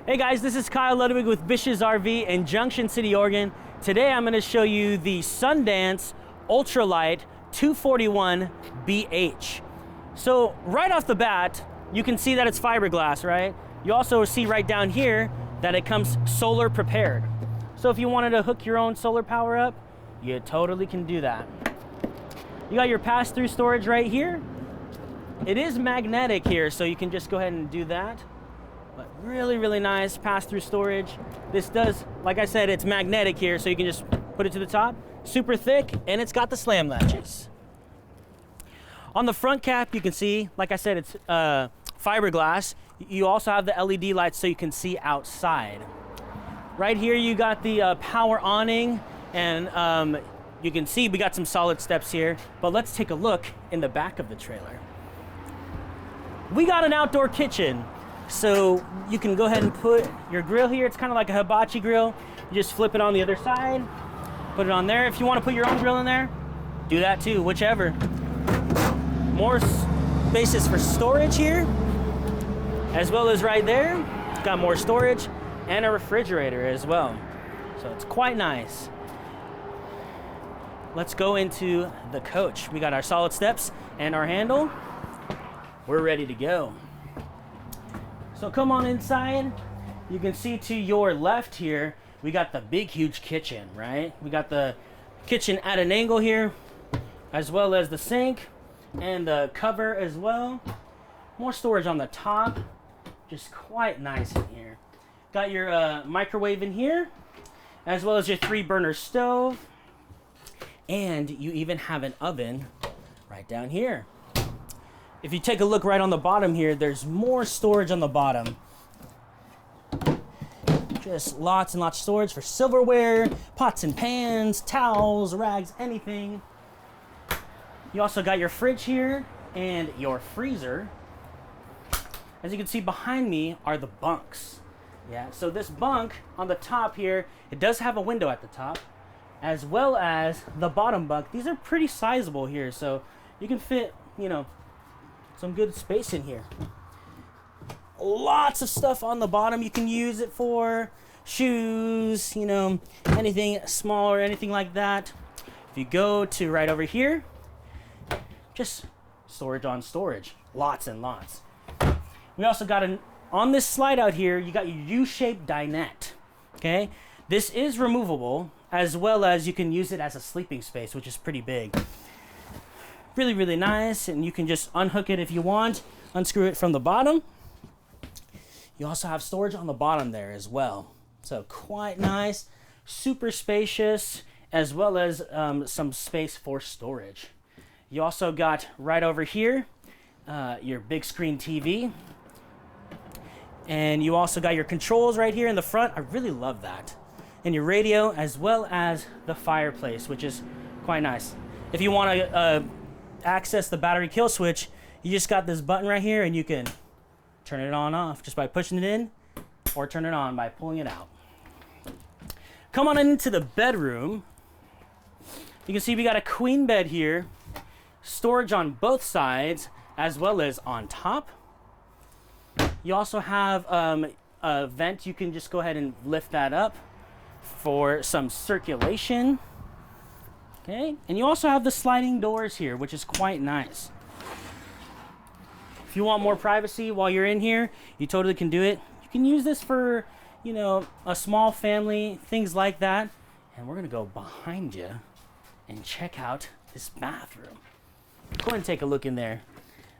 Hey guys, this is KyLudwig with BISH'S RV in Junction City, Oregon. Today I'm going to show you the Sundance Ultra-Lite 241 BH. So right off the bat, you can see that it's fiberglass, right? You also see right down here that it comes solar prepared. So if you wanted to hook your own solar power up, you totally can do that. You got your pass-through storage right here. It is magnetic here, so you can just go ahead and do that. But really nice pass-through storage. This does, like I said, it's magnetic here, so you can just put it to the top. Super thick, and it's got the slam latches. On the front cap, you can see, like I said, it's fiberglass. You also have the LED lights so you can see outside. Right here, you got the power awning, and you can see we got some solid steps here. But let's take a look in the back of the trailer. We got an outdoor kitchen. So you can go ahead and put your grill here. It's kind of like a hibachi grill. You just flip it on the other side, put it on there. If you want to put your own grill in there, do that too, whichever. More spaces for storage here, as well as right there. It's got more storage and a refrigerator as well. So it's quite nice. Let's go into the coach. We got our solid steps and our handle. We're ready to go. So come on inside. You can see to your left here, we got the big, huge kitchen, right? We got the kitchen at an angle here, as well as the sink and the cover as well. More storage on the top, just quite nice in here. Got your microwave in here, as well as your 3-burner stove. And you even have an oven right down here. If you take a look right on the bottom here, there's more storage on the bottom. Just lots and lots of storage for silverware, pots and pans, towels, rags, anything. You also got your fridge here and your freezer. As you can see behind me are the bunks. Yeah, so this bunk on the top here, it does have a window at the top, as well as the bottom bunk. These are pretty sizable here, so you can fit, you know, some good space in here. Lots of stuff on the bottom you can use it for. Shoes, you know, anything small or anything like that. If you go to right over here, just storage on storage. Lots and lots. We also got on this slide out here, you got your U-shaped dinette. Okay? This is removable, as well as you can use it as a sleeping space, which is pretty big. Really nice, and you can just unhook it if you want, unscrew it from the bottom. You also have storage on the bottom there as well, so quite nice, super spacious, as well as some space for storage. You also got right over here your big screen TV, and you also got your controls right here in the front. I really love that, and your radio, as well as the fireplace, which is quite nice. If you want to access the battery kill switch, you just got this button right here, and you can turn it on off just by pushing it in, or turn it on by pulling it out. Come on into the bedroom. You can see we got a queen bed here, storage on both sides as well as on top. You also have a vent. You can just go ahead and lift that up for some circulation. Okay, and you also have the sliding doors here, which is quite nice. If you want more privacy while you're in here, you totally can do it. You can use this for, you know, a small family, things like that. And we're gonna go behind you and check out this bathroom. Go ahead and take a look in there.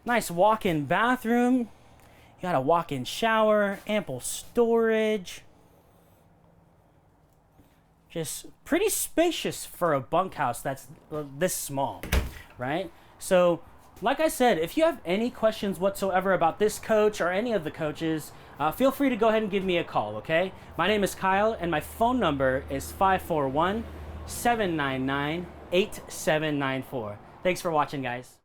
Nice walk-in bathroom. You got a walk-in shower, ample storage. Just pretty spacious for a bunkhouse that's this small, right? So, like I said, if you have any questions whatsoever about this coach or any of the coaches, feel free to go ahead and give me a call, okay? My name is Kyle, and my phone number is 541-799-8794. Thanks for watching, guys.